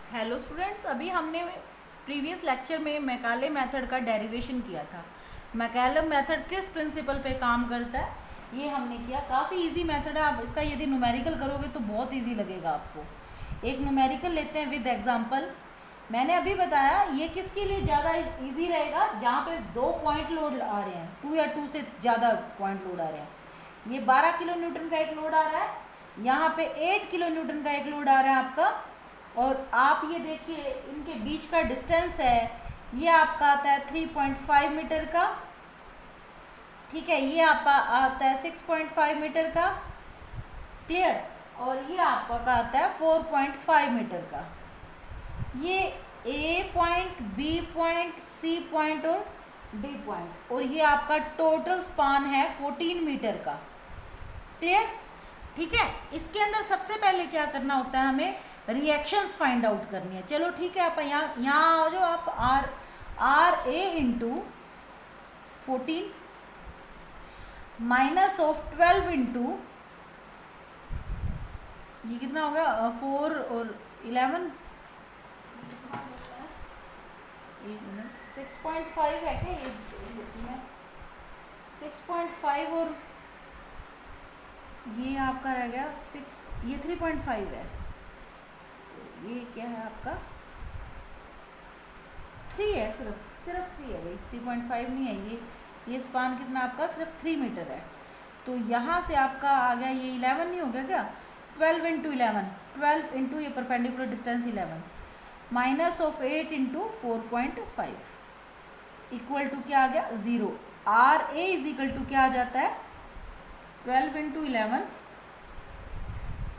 Hello students, अभी हमने previous lecture में मैकाले मेथड का डेरिवेशन किया था। मैकाले मेथड किस प्रिंसिपल पे काम करता है ये हमने किया। काफ़ी इजी मेथड है। आप इसका यदि न्यूमेरिकल करोगे तो बहुत इजी लगेगा आपको। एक न्यूमेरिकल लेते हैं विद एग्जांपल। मैंने अभी बताया ये किसके लिए ज़्यादा इजी रहेगा, जहाँ पे 2 पॉइंट लोड आ रहे हैं, 2 या 2 से ज़्यादा पॉइंट लोड आ रहे हैं। ये 12 किलो न्यूटन का एक लोड आ रहा है, यहाँ पे 8 किलो न्यूटन का एक लोड आ रहा है आपका। और आप ये देखिए इनके बीच का डिस्टेंस है, ये आपका आता है 3.5 मीटर का। ठीक है, ये आपका आता है 6.5 मीटर का। क्लियर। और ये आपका का आता है 4.5 मीटर का। ये A point, B point, C point और डी पॉइंट, और ये आपका टोटल स्पान है 14 मीटर का। क्लियर। ठीक है, इसके अंदर सबसे पहले क्या करना होता है, हमें रिएक्शंस फाइंड आउट करनी है। चलो ठीक है, आप यहाँ आओ जो आप R A into 14 minus of 12 into ये कितना हो गया 4 और 11, 6.5 है क्या ये 6.5 और ये आपका रह गया 6, ये 3.5 है। ये क्या है आपका 3 है, सिर्फ 3 है भाई, 3.5 नहीं है। ये स्पान कितना आपका सिर्फ 3 मीटर है। तो यहाँ से आपका आ गया ये 11 नहीं हो गया क्या, 12 इंटू 11, 12 इंटू ये perpendicular distance 11 minus of 8 into 4.5 equal to क्या आ गया 0। R A is equal to क्या आ जाता है 12 इंटू 11,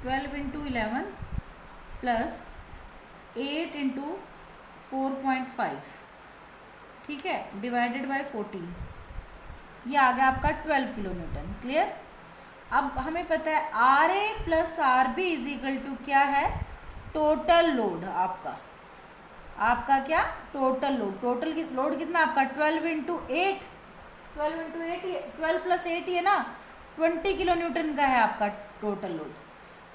12 इंटू 11 प्लस 8 इंटू 4.5, ठीक है, डिवाइडेड बाय 14, ये आ गया आपका 12 किलो न्यूटन। क्लियर। अब हमें पता है R A plus R B is equal to क्या है, टोटल लोड आपका क्या टोटल लोड। टोटल लोड कितना आपका 12 इंटू 8, 12 इंटू 8, 12 प्लस 8 है ना, 20 किलो न्यूटन का है आपका टोटल लोड।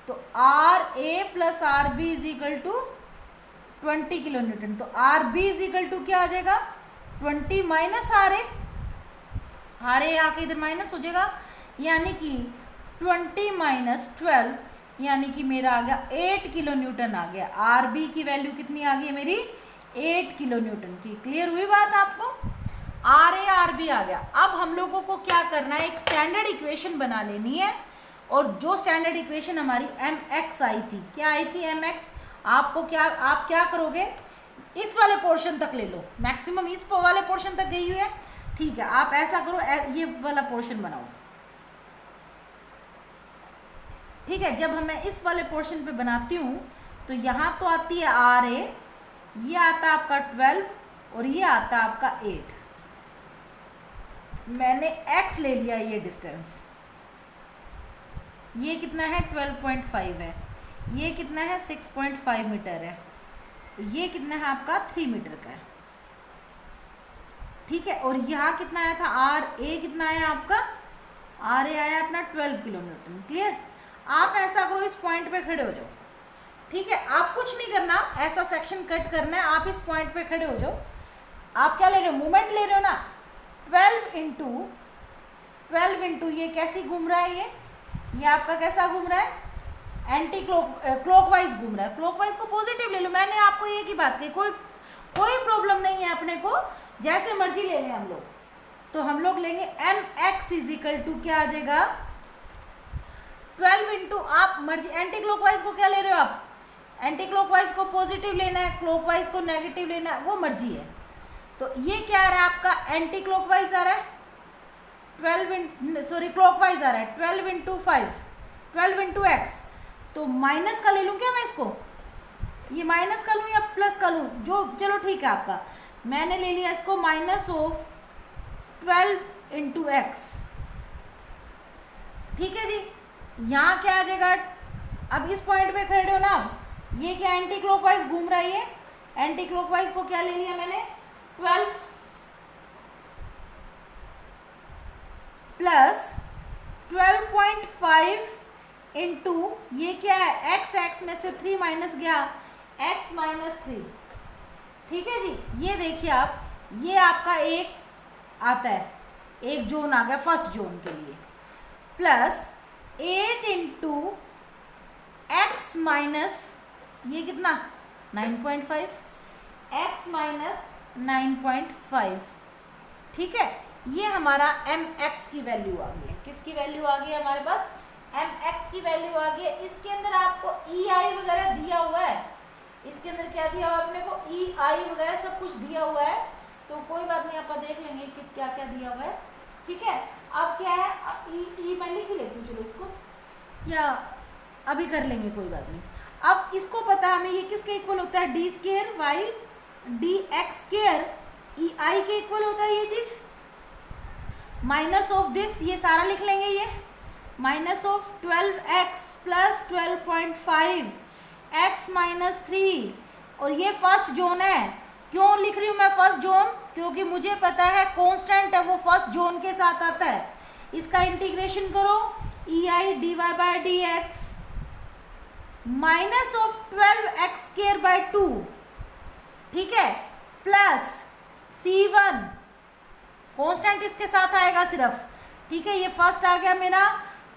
तो R A plus R B is equal to 20 kilonewton. तो R B is equal to क्या आ जाएगा 20 माइनस आर ए आके इधर माइनस हो जाएगा, यानी कि 20 माइनस 12, यानी कि मेरा आ गया 8 किलो न्यूटन आ गया। आर बी की वैल्यू कितनी आ गई है मेरी 8 किलो न्यूटन की। क्लियर हुई बात आपको। आर ए आर बी आ गया। अब हम लोगों को क्या करना है, एक स्टैंडर्ड इक्वेशन बना लेनी है। और जो स्टैंडर्ड इक्वेशन हमारी एम एक्स आई थी, क्या आई थी एम एक्स, आपको क्या आप क्या करोगे, इस वाले पोर्शन तक ले लो, मैक्सिमम इस वाले पोर्शन तक गई हुई है। ठीक है, आप ऐसा करो, ये वाला पोर्शन बनाओ। ठीक है, जब मैं इस वाले पोर्शन पे बनाती हूँ तो यहाँ तो आती है आर ए, ये आता है आपका 12 और ये आता है आपका 8। मैंने x ले लिया, ये डिस्टेंस ये कितना है 12.5 है, ये कितना है 6.5 मीटर है, ये कितना है आपका 3 मीटर का है। ठीक है, और यहाँ कितना आया था आर ए, कितना आया आपका आर ए आया अपना 12 किलो न्यूटन। क्लियर। आप ऐसा करो, इस पॉइंट पे खड़े हो जाओ। ठीक है, आप कुछ नहीं करना, ऐसा सेक्शन कट करना है, आप इस पॉइंट पे खड़े हो जाओ। आप क्या ले रहे हो, मूवमेंट ले रहे हो ना। 12 इंटू ये कैसी घूम रहा है, ये आपका कैसा घूम रहा है, एंटी क्लॉकवाइज घूम रहा है। क्लॉकवाइज को पॉजिटिव ले लो, मैंने आपको ये की बात की, कोई प्रॉब्लम नहीं है, अपने को जैसे मर्जी ले लें हम लोग। तो हम लोग लेंगे M X is equal to क्या आ जाएगा 12 इंटू, आप मर्जी, एंटी क्लॉकवाइज को क्या ले रहे हो आप, एंटी क्लॉकवाइज को पॉजिटिव लेना है, क्लॉकवाइज को नेगेटिव लेना है, वो मर्जी है। तो ये क्या आ रहा है आपका एंटी क्लॉकवाइज आ रहा है 12 क्लॉकवाइज आ रहा है 12 इंटू 5, 12 इंटू एक्स। तो माइनस का ले लूँ क्या मैं इसको, ये माइनस का लूँ या प्लस का लूँ, जो चलो ठीक है आपका, मैंने ले लिया इसको माइनस ऑफ 12 इंटू एक्स। ठीक है जी, यहाँ क्या आ जाएगा, अब इस पॉइंट पे खड़े हो ना, ये क्या एंटी क्लॉकवाइज घूम रहा है, ये एंटी क्लॉकवाइज को क्या ले लिया मैंने 12 प्लस 12.5 इंटू ये क्या है एक्स, एक्स में से 3 माइनस गया, x माइनस 3। ठीक है जी, ये देखिए आप, ये आपका एक आता है, एक जोन आ गया फर्स्ट जोन के लिए, प्लस 8 इंटू एक्स माइनस ये कितना 9.5, x माइनस 9.5। ठीक है, ये हमारा mx की वैल्यू आ गई है। किसकी वैल्यू आ गई है हमारे पास? mx की वैल्यू आ गई है। इसके अंदर आपको ei वगैरह दिया हुआ है, इसके अंदर क्या दिया हुआ है अपने को? ei वगैरह सब कुछ दिया हुआ है, तो कोई बात नहीं, आप देख लेंगे कि क्या क्या दिया हुआ है। ठीक है, अब क्या है, ई मैं लिख लेती हूँ, चलो इसको, या अभी कर लेंगे, कोई बात नहीं। अब इसको पता है हमें ये किसके इक्वल होता है? D square y d x square E I के इक्वल होता है ये चीज। माइनस ऑफ दिस, ये सारा लिख लेंगे, ये minus of 12x plus 12.5 x minus 3, और ये फर्स्ट जोन है। क्यों लिख रही हूँ मैं फर्स्ट जोन? क्योंकि मुझे पता है कांस्टेंट है वो फर्स्ट जोन के साथ आता है। इसका इंटीग्रेशन करो, E I d y by d x minus of 12x square by 2, ठीक है, प्लस C1 कांस्टेंट इसके साथ आएगा सिर्फ। ठीक है, ये फर्स्ट आ गया मेरा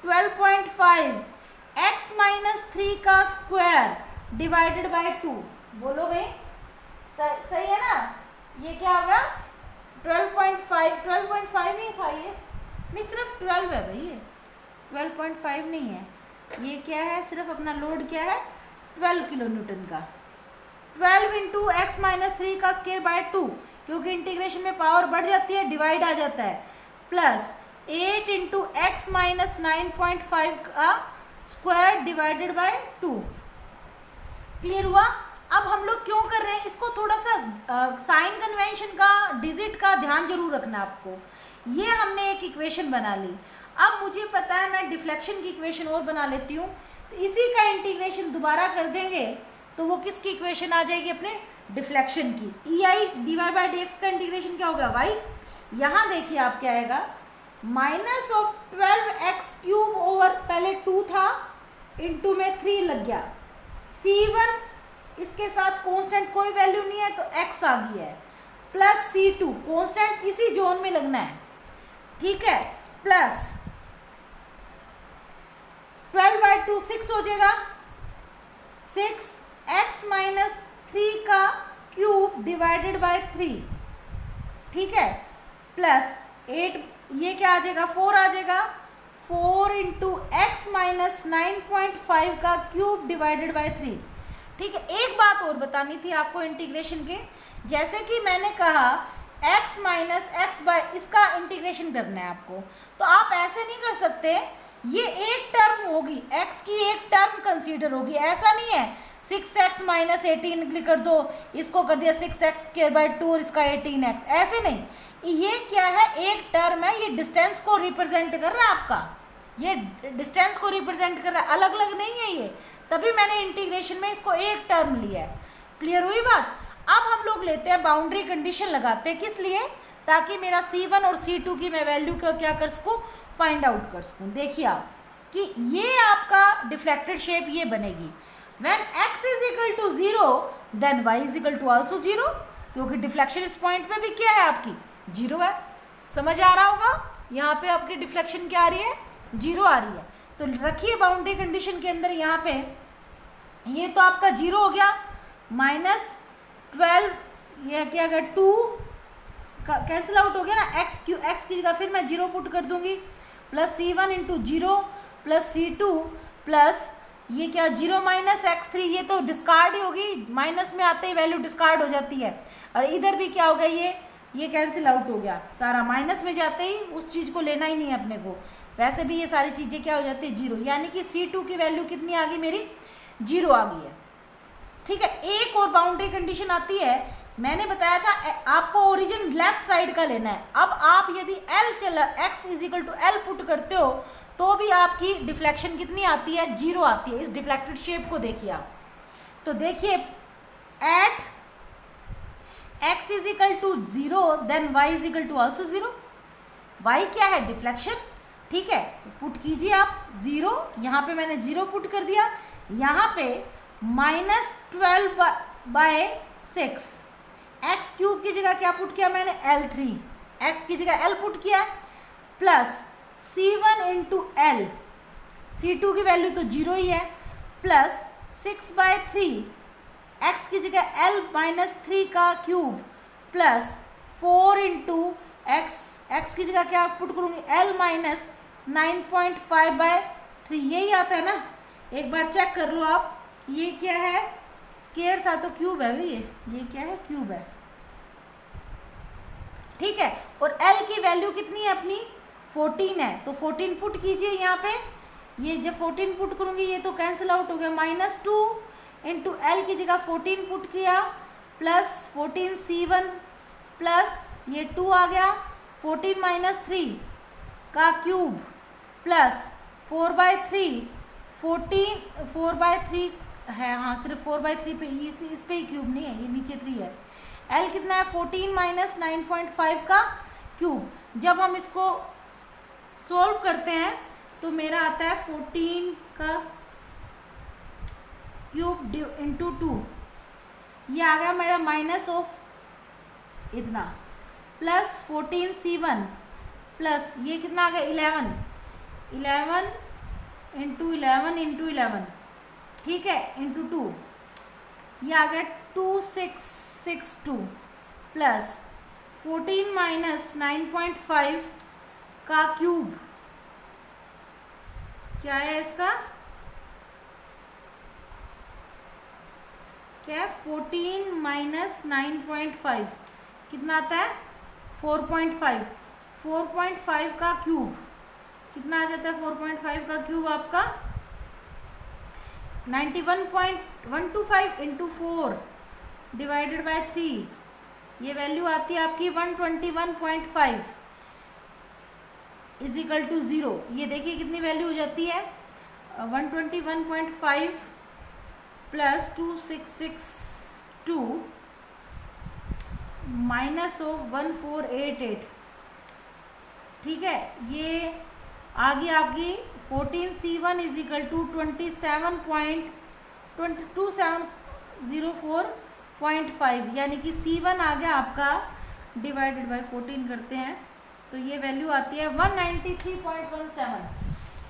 12.5 x माइनस 3 का स्क्वायर डिवाइडेड बाय 2। बोलो भाई, सही है ना? ये क्या होगा? 12.5 नहीं था ये, नहीं सिर्फ 12 है भाई, ये 12.5 नहीं है, ये क्या है, सिर्फ अपना लोड क्या है 12 किलो न्यूटन का। 12 इंटू एक्स माइनस 3 का स्केयर बाय 2, क्योंकि इंटीग्रेशन में पावर बढ़ जाती है, डिवाइड आ जाता है, प्लस 8 इंटू एक्स माइनस 9.5 का स्क्वायर डिवाइडेड बाय 2। क्लियर हुआ? अब हम लोग क्यों कर रहे हैं इसको, थोड़ा सा साइन कन्वेंशन का, डिजिट का ध्यान जरूर रखना आपको। ये हमने एक इक्वेशन बना ली, अब मुझे पता है मैं डिफ्लेक्शन की इक्वेशन और बना लेती हूँ, तो इसी का इंटीग्रेशन दोबारा कर देंगे तो वो किसकी इक्वेशन आ जाएगी? अपने डिफ्लेक्शन की। E I d y by d x का इंटीग्रेशन क्या होगा? वाई। यहाँ देखिए आप क्या आएगा, minus of 12x cube over, पहले 2 था, इंटू में 3 लग गया, C1 इसके साथ कांस्टेंट कोई वैल्यू नहीं है तो x आ गई है, प्लस C2 कांस्टेंट इसी जोन में लगना है, ठीक है, प्लस 12/2 6 हो जाएगा, 6x माइनस 3 का क्यूब डिवाइडेड बाय 3, ठीक है, प्लस 8, ये क्या आ जाएगा 4 आ जाएगा, 4 इंटू एक्स माइनस 9.5 का क्यूब डिवाइडेड बाय 3। ठीक है, एक बात और बतानी थी आपको इंटीग्रेशन के, जैसे कि मैंने कहा x माइनस एक्स बाय, इसका इंटीग्रेशन करना है आपको, तो आप ऐसे नहीं कर सकते, ये एक टर्म होगी, x की एक टर्म कंसीडर होगी, ऐसा नहीं है 6x माइनस 18 कर दो, इसको कर दिया 6x स्क्वायर बाय 2 और इसका 18x, ऐसे नहीं, ये क्या है, एक टर्म है, ये डिस्टेंस को रिप्रेजेंट कर रहा है आपका, ये डिस्टेंस को रिप्रेजेंट कर रहा है, अलग अलग नहीं है ये, तभी मैंने इंटीग्रेशन में इसको एक टर्म लिया है। क्लियर हुई बात? अब हम लोग लेते हैं बाउंड्री कंडीशन लगाते हैं, किस लिए? ताकि मेरा C1 और C2 की मैं वैल्यू को क्या कर सकूँ, फाइंड आउट कर सकूँ। देखिए आप कि ये आपका डिफ्लेक्टेड शेप ये बनेगी, when x is equal to 0 then y is equal to also 0, क्योंकि डिफ्लेक्शन इस पॉइंट पे भी क्या है आपकी 0 है। समझ आ रहा होगा, यहाँ पे आपकी डिफ्लेक्शन क्या आ रही है, 0 आ रही है। तो रखिए बाउंड्री कंडीशन के अंदर, यहाँ पे ये तो आपका 0 हो गया, माइनस 12, यह क्या अगर 2 कैंसिल आउट हो गया ना, एक्स की जगह फिर मैं 0 पुट कर दूंगी, plus C1 into 0 plus C2 plus ये क्या 0 माइनस x3, ये तो डिस्कार्ड ही होगी, माइनस में आते ही वैल्यू डिस्कार्ड हो जाती है, और इधर भी क्या हो गया, ये कैंसिल आउट हो गया, सारा माइनस में जाते ही उस चीज़ को लेना ही नहीं है अपने को, वैसे भी ये सारी चीज़ें क्या हो जाती है 0, यानी कि C2 की वैल्यू कितनी आ गई मेरी, 0 आ गई है। ठीक है, एक और बाउंड्री कंडीशन आती है, मैंने बताया था आपको ओरिजिन लेफ्ट साइड का लेना है। अब आप यदि L चला x is equal to L put करते हो तो भी आपकी डिफ्लेक्शन कितनी आती है, 0 आती है। इस डिफ्लेक्टेड शेप को देखिए आप, तो देखिए at x is equal to 0 then y is equal to also 0, y क्या है, डिफ्लेक्शन, ठीक है, पुट कीजिए आप 0, यहाँ पे मैंने 0 पुट कर दिया, यहाँ पे -12/6। एक्स क्यूब की जगह क्या पुट किया मैंने, L3, एक्स की जगह L पुट किया, plus C1 into L, C2 की वैल्यू तो 0 ही है, प्लस 6/3, एक्स की जगह L माइनस 3 का क्यूब, प्लस 4 इंटू एक्स की जगह क्या पुट करूँगी, L माइनस 9.5/3, यही आता है ना। एक बार चेक कर लो आप, ये क्या है, स्क्वायर था तो क्यूब है भाई, ये क्या है, क्यूब है, ठीक है। और L की वैल्यू कितनी है अपनी, 14 है, तो 14 पुट कीजिए यहाँ पे। ये जब 14 पुट करूँगी ये तो कैंसिल आउट हो गया, -2 इंटू L की जगह 14 पुट किया, प्लस 14 C1 प्लस ये 2 आ गया, 14 माइनस 3 का क्यूब, प्लस 4/3, 4/3 है, हाँ सिर्फ 4/3 पे, इस पे ही क्यूब नहीं है, ये नीचे 3 है। L कितना है, 14 माइनस 9.5 का क्यूब। जब हम इसको सोल्व करते हैं तो मेरा आता है 14 का क्यूब इंटू 2, ये आ गया मेरा माइनस ऑफ इतना, प्लस 14 C1 प्लस ये कितना आ गया 11 इंटू 11, ठीक है, इंटू 2, ये आ गया 2662 प्लस 14 माइनस 9.5 का क्यूब, क्या है इसका, क्या है, 14 माइनस 9.5 कितना आता है, 4.5 का क्यूब कितना आ जाता है, 4.5 का क्यूब आपका 91.125 इंटू 4 डिवाइडेड बाय 3, ये वैल्यू आती है आपकी 121.5 इज इक्वल टू 0। ये देखिए कितनी वैल्यू हो जाती है, 121.5 प्लस 2662 माइनस ऑफ 1488, ठीक है। ये आ गई आपकी 14 C1 इज इक्वल टू 27.2704.5, यानी कि C1 आ गया आपका डिवाइडेड बाय 14 करते हैं तो ये वैल्यू आती है 193.17।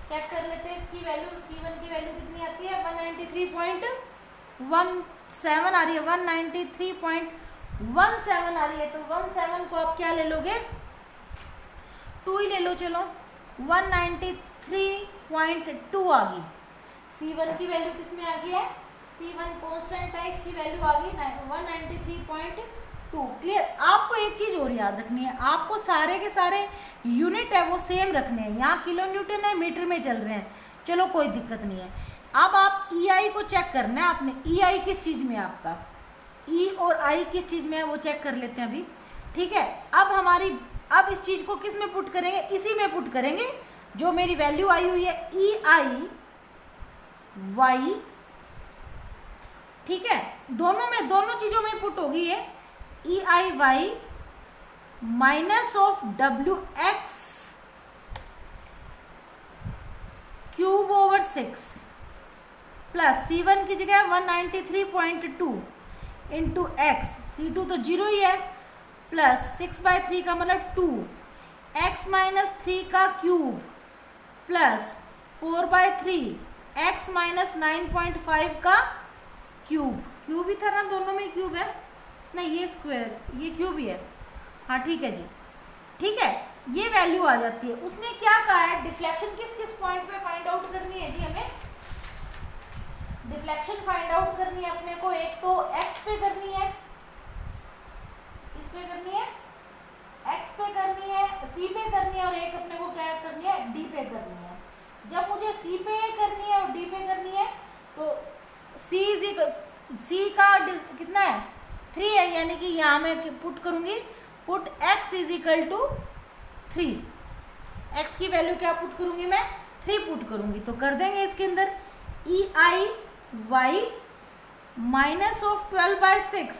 चेक कर लेते हैं इसकी वैल्यू, C1 की वैल्यू कितनी आती है, 193.17 आ रही है, 193.17 आ रही है। तो 17 को आप क्या ले लोगे, 2 ही ले लो, चलो 193.2 आ गई। C1 की वैल्यू किस में आ गई है, C1 कांस्टेंट है, इसकी वैल्यू आ गई 193.2। क्लियर। आपको एक चीज़ और याद रखनी है, आपको सारे के सारे यूनिट है वो सेम रखने हैं। यहाँ किलो न्यूटन है, मीटर में चल रहे हैं, चलो कोई दिक्कत नहीं है। अब आप EI को चेक करना है आपने, EI किस चीज़ में है आपका, E और I किस चीज़ में है वो चेक कर लेते हैं अभी, ठीक है। अब इस चीज़ को किस में पुट करेंगे, इसी में पुट करेंगे जो मेरी वैल्यू आई हुई है EI Y, ठीक है। दोनों चीज़ों में पुट होगी ये EI Y minus of WX cube over 6 plus C1 की जगह 193.2 इंटू एक्स, C2 तो 0 ही है, प्लस 6/3 का मतलब 2x माइनस 3 का क्यूब प्लस 4/3 x माइनस 9.5 का क्यूब ही था ना, दोनों में क्यूब है ना, ये स्क्वायर ये क्यूब ही है, हाँ ठीक है जी, ठीक है। ये वैल्यू आ जाती है। उसने क्या कहा है, डिफ्लेक्शन किस पॉइंट पे फाइंड आउट करनी है जी, हमें डिफ्लेक्शन फाइंड आउट करनी है अपने को। एक तो x पे करनी है, किस पे करनी है, x पे करनी है, c पे करनी है, और एक अपने को क्या करनी है, d पे करनी है। जब मुझे c पे करनी है और d पे करनी है तो c का कितना है, 3 है, यानी कि यहाँ मैं पुट करूँगी, put x is equal to 3, x की वैल्यू क्या पुट करूँगी मैं, 3 पुट करूँगी। तो कर देंगे इसके अंदर EI Y माइनस ऑफ 12/6,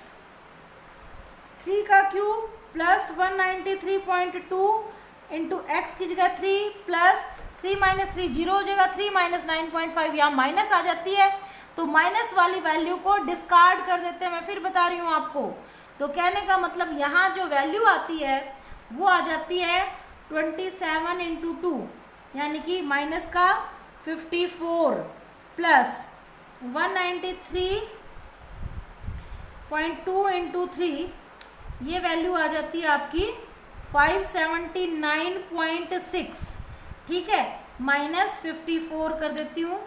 3 का क्यूब प्लस 193.2 इंटू एक्स की जगह 3 प्लस 3 माइनस 3 0 हो जाएगा, 3 माइनस 9.5 यहाँ माइनस आ जाती है, तो माइनस वाली वैल्यू को डिस्कार्ड कर देते हैं। मैं फिर बता रही हूँ आपको, तो कहने का मतलब यहाँ जो वैल्यू आती है वो आ जाती है 27 इंटू 2, यानी कि माइनस का 54 प्लस 193.2 इंटू 3, ये वैल्यू आ जाती है आपकी 579.6, ठीक है, माइनस 54 कर देती हूँ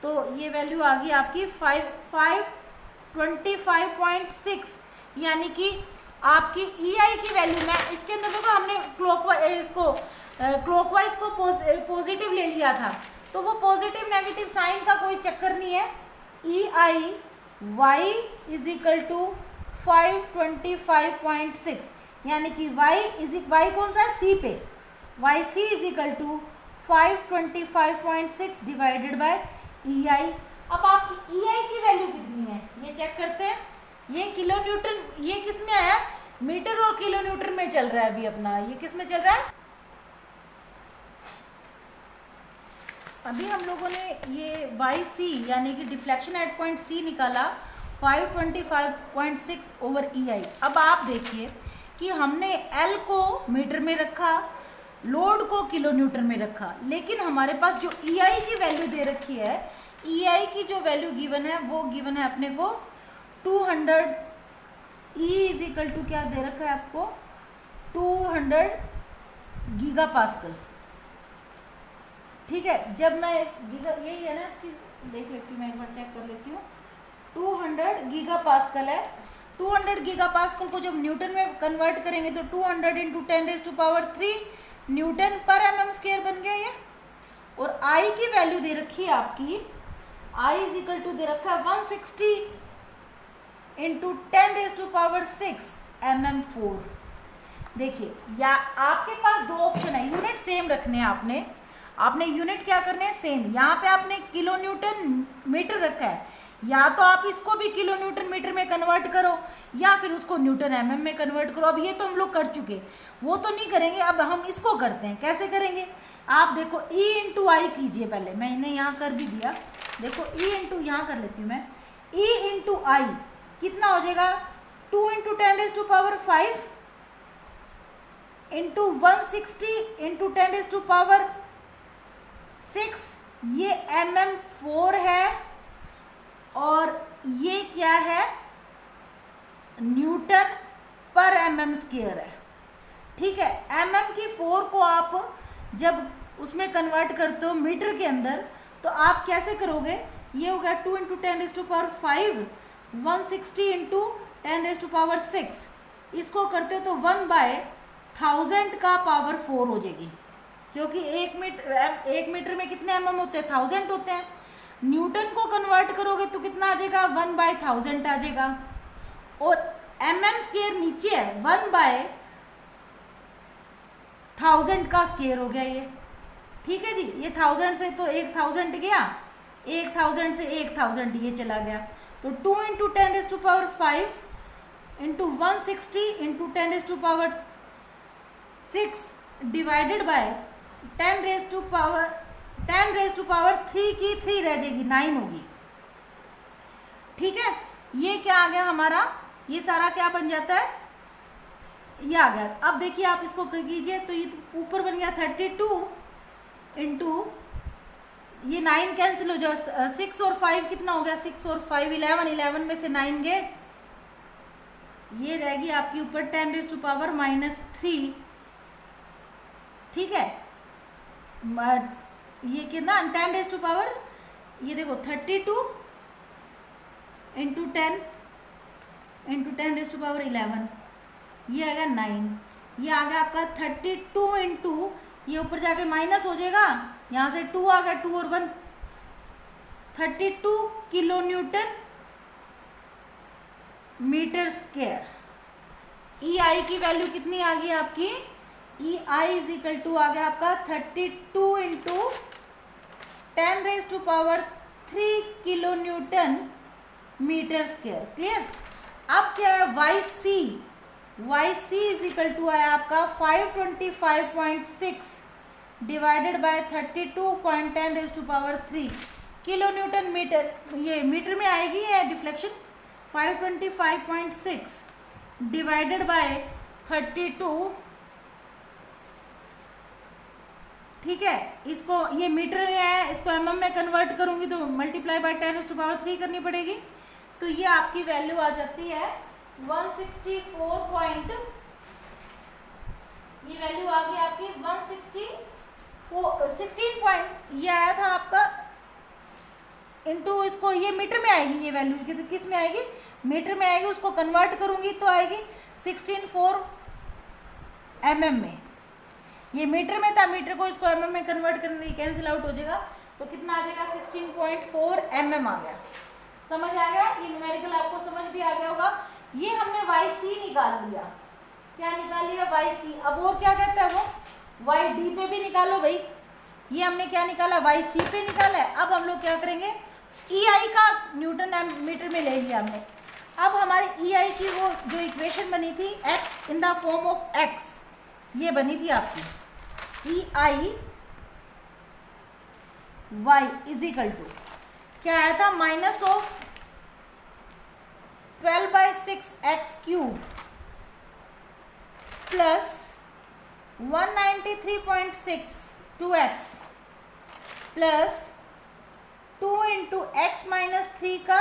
तो ये वैल्यू आ गई आपकी 525.6, यानी कि आपकी EI की वैल्यू, मैं इसके अंदर देखो हमने क्लॉकवाइज को पॉजिटिव ले लिया था, तो वो पॉजिटिव नेगेटिव साइन का कोई चक्कर नहीं है। EI y is equal to 525.6, यानी कि y कौन सा है, C पे, YC is equal to 525.6 divided by EI। अब आपकी EI की वैल्यू कितनी है ये चेक करते हैं। ये किलो न्यूटन, ये किस में आया, मीटर और किलो न्यूटन में चल रहा है अभी अपना, ये किस में चल रहा है, अभी हम लोगों ने ये YC यानी कि डिफ्लेक्शन एट पॉइंट C निकाला 525.6 ओवर EI। अब आप देखिए कि हमने L को मीटर में रखा, लोड को किलो न्यूटन में रखा, लेकिन हमारे पास जो EI की वैल्यू दे रखी है, EI की जो वैल्यू गिवन है वो गिवन है अपने को 200, E इज इक्वल टू क्या दे रखा है आपको 200 गीगा पास्कल, ठीक है। जब मैं गीगा, यही है ना इसकी, देख लेती हूँ मैं एक बार चेक कर लेती हूँ, 200 गीगा पास्कल है। 200 गीगा पास्कल को जब न्यूटन में कन्वर्ट करेंगे तो 200 इंटू 10⁻³ न्यूटन पर mm स्क्वायर बन गया ये। और I की वैल्यू दे रखी है आपकी, I इज इक्वल टू दे रखा है 160 इंटू 10⁻⁶ mm4। देखिए या आपके पास दो ऑप्शन है, यूनिट सेम रखने हैं आपने यूनिट क्या करने हैं, सेम। यहाँ पे आपने किलो न्यूटन मीटर रखा है, या तो आप इसको भी किलो न्यूटन मीटर में कन्वर्ट करो या फिर उसको न्यूटन mm में कन्वर्ट करो। अब ये तो हम लोग कर चुके, वो तो नहीं करेंगे, अब हम इसको करते हैं। कैसे करेंगे, आप देखो E इंटू आई कीजिए, पहले मैंने यहाँ कर भी दिया, देखो E इंटू यहाँ कर लेती हूँ मैं, E इंटू आई कितना हो जाएगा 2 इंटू 10⁵ इंटू 160 इंटू 10⁶, ये mm4 है और ये क्या है, न्यूटन पर mm स्क्वायर है, ठीक है। mm की 4 को आप जब उसमें कन्वर्ट करते हो मीटर के अंदर, तो आप कैसे करोगे, ये हो गया 2 इंटू 10⁵, 160 इंटू 10⁶, इसको करते हो तो 1/1000 का पावर 4 हो जाएगी, क्योंकि एक मीटर में कितने mm होते हैं, 1000 होते हैं। न्यूटन को कन्वर्ट करोगे तो कितना आ जाएगा, 1/1000 आ जाएगा। और mm स्क्वायर नीचे है, 1/1000 का स्क्वायर हो गया ये, ठीक है जी। ये 1000 से तो 1000 गया, 1000 से 1000 ये चला गया, तो 2 into 10⁵ into 160 into 10⁶ divided by 10⁻³ की 3 रह जाएगी, 9 होगी, ठीक है। ये क्या आ गया हमारा, ये सारा क्या बन जाता है, ये आ गया। अब देखिए आप इसको कीजिए तो ये ऊपर बन गया 32 इंटू, ये 9 कैंसिल हो जाए, 6 और 5 कितना हो गया, 6 और 5 11 में से 9 गए, ये रहेगी आपकी ऊपर 10⁻⁻3, ठीक है। ये कितना 10⁻, ये देखो 32 इंटू 10 इंटू 10⁻11, ये आएगा 9, ये आ गया आपका 32 इंटू, ये ऊपर जाके माइनस हो जाएगा, यहाँ से 2 आ गया, 2 और 1 32 kilo newton metre square. EI की वैल्यू कितनी आ गई आपकी, EI इज इक्वल टू आ गया आपका 32 into 10⁻³ kilo newton metre square. Clear. अब क्या है, YC इज इक्वल टू आया आपका 525.6 divided by 32.10⁻³ kilo newton metre, ये मीटर में आएगी ये डिफ्लेक्शन 525.6 डिवाइडेड बाय 32, ठीक है। इसको ये मीटर में है, इसको एमएम में कन्वर्ट करूंगी तो मल्टीप्लाई बाय 10⁻³ करनी पड़ेगी। तो ये आपकी वैल्यू आ जाती है 164 ये वैल्यू आ गई आपकी 16 ये आया था आपका इनटू, इसको ये मीटर में आएगी ये वैल्यू, तो किस में आएगी, मीटर में आएगी। उसको कन्वर्ट करूंगी तो आएगी 16.4 mm में। ये मीटर में था, मीटर को इसको mm में कन्वर्ट करने कैंसिल आउट हो जाएगा, तो कितना आ जाएगा 16.4 mm आ गया। समझ आ गया, ये न्यूमेरिकल आपको समझ भी आ गया होगा। ये हमने YC निकाल लिया, क्या निकाल लिया YC। अब वो क्या कहता है, वो YD पे भी निकालो भाई। ये हमने क्या निकाला, YC पे निकाला है। अब हम लोग क्या करेंगे, EI का न्यूटन मीटर में ले लिया हमने। अब हमारी EI की वो जो इक्वेशन बनी थी x in the form of x, ये बनी थी आपकी EI y is equal to क्या आया था, minus of 12/6x³ plus 193.62x plus 2 × x - 3 का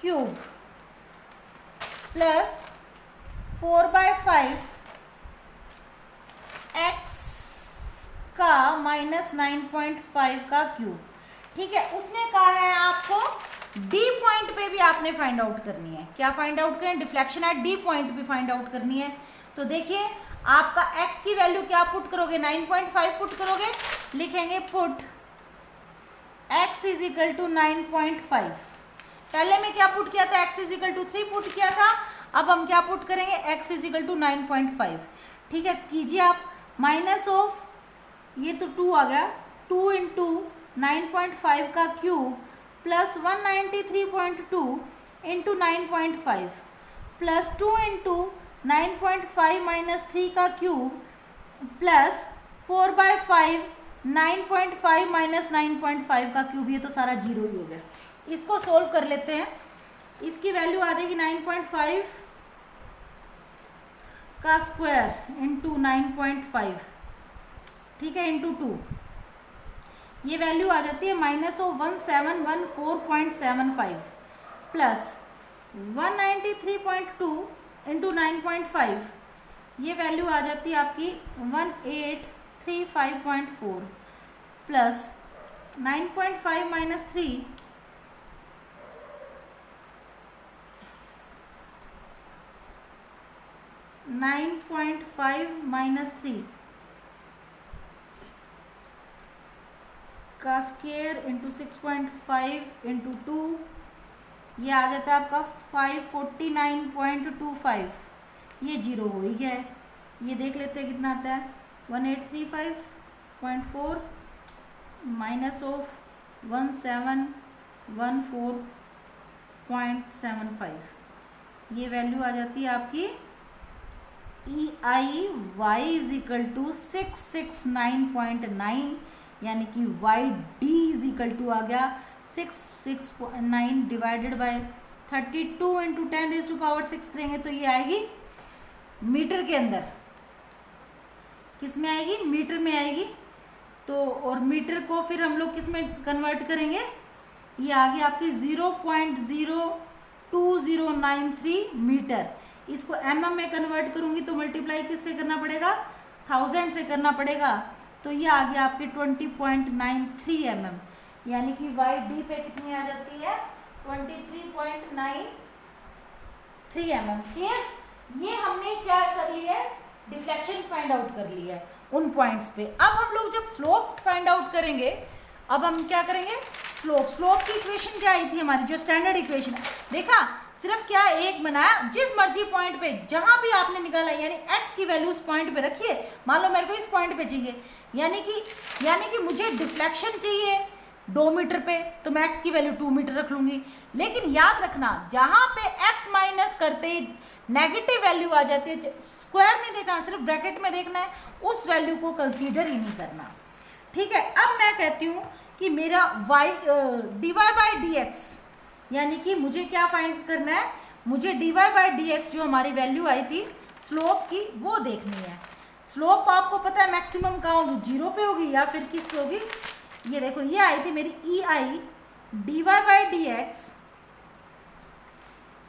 क्यूब प्लस 4/5 x का -9.5 का क्यूब, ठीक है। उसने कहा है आपको डी पॉइंट पे भी आपने फाइंड आउट करनी है। क्या फाइंड आउट करें, डिफ्लेक्शन एट डी पॉइंट भी फाइंड आउट करनी है। तो देखिए आपका x की वैल्यू क्या पुट करोगे, 9.5 पुट करोगे, लिखेंगे put x is equal to 9.5। पहले में क्या पुट किया था, x is equal to 3 put किया था। अब हम क्या पुट करेंगे, x इज इक्वल टू 9.5, ठीक है। कीजिए आप, माइनस ऑफ ये तो 2 आ गया, 2 × 9.5 का क्यूब प्लस 193.2 × 9.5 प्लस 2 × 9.5 - 3 का क्यूब प्लस 4/5 9.5 - 9.5 का क्यूब, ये तो सारा जीरो ही हो गया। इसको सोल्व कर लेते हैं। इसकी वैल्यू आ जाएगी 9.5 का स्क्वायर इंटू 9.5, ठीक है, इंटू 2। ये वैल्यू आ जाती है माइनस ऑफ 1714.75 प्लस 193.2 इंटू 9.5, ये वैल्यू आ जाती है आपकी 1835.4 प्लस 9.5 - 3 9.5 - 3 का स्क्वायर इंटू 6.5 इंटू 2, ये आ जाता है आपका 549.25। ये जीरो हो ही गया है। ये देख लेते हैं कितना आता है, 1835.4 माइनस ऑफ 1714.75, ये वैल्यू आ जाती है आपकी EIY इज इक्वल टू 669.9, यानी कि YD इज इक्वल टू आ गया 669 डिवाइडेड बाय 32 × 10⁻6 करेंगे तो ये आएगी मीटर के अंदर। किस में आएगी, मीटर में आएगी। तो और मीटर को फिर हम लोग किस में कन्वर्ट करेंगे, ये आ गई आपकी 0.02093 मीटर। इसको mm में कन्वर्ट करूंगी तो मल्टीप्लाई किससे करना पड़ेगा, 1000 से करना पड़ेगा। तो ये आ गया आपके 20.93 mm, यानी कि YD पे कितनी आ जाती है, 23.93 mm, ठीक है। ये हमने क्या कर लिया है, डिफ्लेक्शन फाइंड आउट कर लिया है उन पॉइंट्स पे। अब हम लोग जब स्लोप फाइंड आउट करेंगे, अब हम क्या करेंगे, स्लोप की इक्वेशन क्या आई थी हमारी, जो स्टैंडर्ड इक्वेशन है, देखा सिर्फ क्या एक बनाया, जिस मर्जी पॉइंट पे जहां भी आपने निकाला, यानी x की वैल्यू उस पॉइंट पे रखिए। मान लो मेरे को इस पॉइंट पे चाहिए, यानी कि मुझे डिफ्लेक्शन चाहिए 2 मीटर पे, तो मैं x की वैल्यू 2 मीटर रख लूंगी। लेकिन याद रखना, जहां पे x माइनस करते ही नेगेटिव वैल्यू आ जाती है, स्क्वायर नहीं देखना, सिर्फ ब्रैकेट में देखना है, उस वैल्यू को कंसीडर ही नहीं करना, ठीक है। अब मैं कहती हूँ कि मेरा y dy by d x, यानी कि मुझे क्या फाइंड करना है, मुझे dy बाई डी एक्स जो हमारी वैल्यू आई थी स्लोप की वो देखनी है। स्लोप आपको पता है मैक्सिमम कहाँ होगी, 0 पे होगी या फिर किस पे होगी, ये देखो ये आई थी मेरी E I dy by d x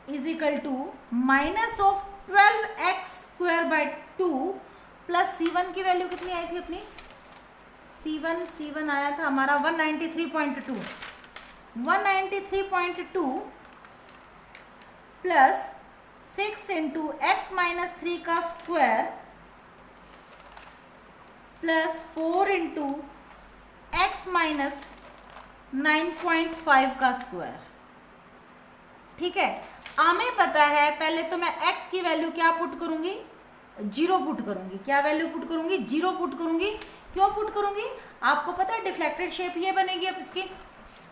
is equal to minus of 12x square by 2 plus C1 की वैल्यू कितनी आई थी अपनी, C1 आया था हमारा 193.2 प्लस 6 इंटू एक्स माइनस 3 का square plus 4 into x minus 9.5 का स्क्वायर। ठीक है, हमें पता है पहले तो मैं x की वैल्यू क्या पुट करूंगी, 0 पुट करूंगी। क्या वैल्यू पुट करूंगी, 0 पुट करूंगी। क्यों पुट करूंगी, आपको पता है डिफ्लेक्टेड शेप ये बनेगी, अब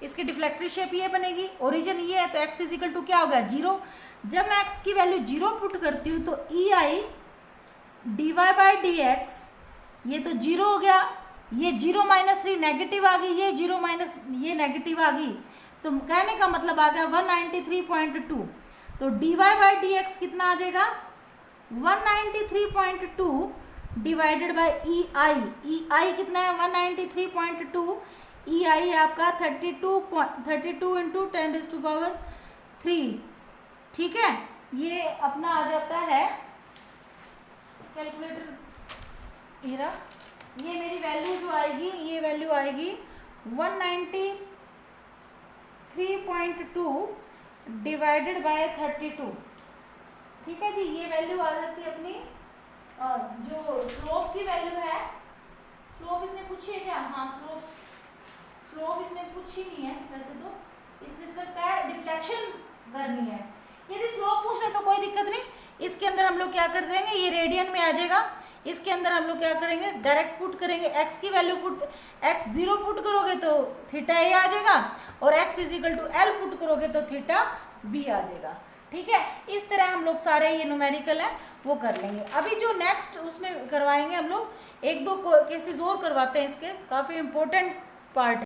इसकी डिफ्लेक्टेड शेप ये बनेगी, ओरिजिन ये है तो x इज इक्वल टू क्या हो गया 0। जब मैं x की वैल्यू 0 पुट करती हूँ तो E I d y by d x ये तो 0 हो गया, ये 0 माइनस 3 नेगेटिव आ गई, ये 0 माइनस ये नेगेटिव आ गई, तो कहने का मतलब आ गया 193.2। तो d y by d x कितना आ जाएगा 193.2 डिवाइडेड बाई ई आई कितना है 193.2, ई आई है आपका 32 इंटू 10⁻3। ठीक है, ये अपना आ जाता है कैलकुलेटर हीरा, ये मेरी वैल्यू जो आएगी ये वैल्यू आएगी 193.2 डिवाइडेड बाय 32। ठीक है जी, ये वैल्यू आ जाती है अपनी जो स्लोप की वैल्यू है। स्लोप इसने पूछी है क्या, हाँ स्लोप इसने पूछी नहीं है, वैसे तो इसने सिर्फ क्या है डिफ्लेक्शन करनी है। यदि स्लोप पूछ ले तो कोई दिक्कत नहीं, इसके अंदर हम लोग क्या कर देंगे, ये रेडियन में आ जाएगा, इसके अंदर हम लोग क्या करेंगे डायरेक्ट पुट करेंगे, x की वैल्यू x 0 पुट करोगे तो थीटा a आ जाएगा और x is equal to l put करोगे तो थीटा b आ जाएगा। ठीक है, इस तरह हम लोग सारे ये न्यूमेरिकल है वो कर लेंगे। अभी जो नेक्स्ट उसमें करवाएंगे हम लोग 1-2 केसेस और करवाते हैं, इसके काफ़ी इंपॉर्टेंट पार्ट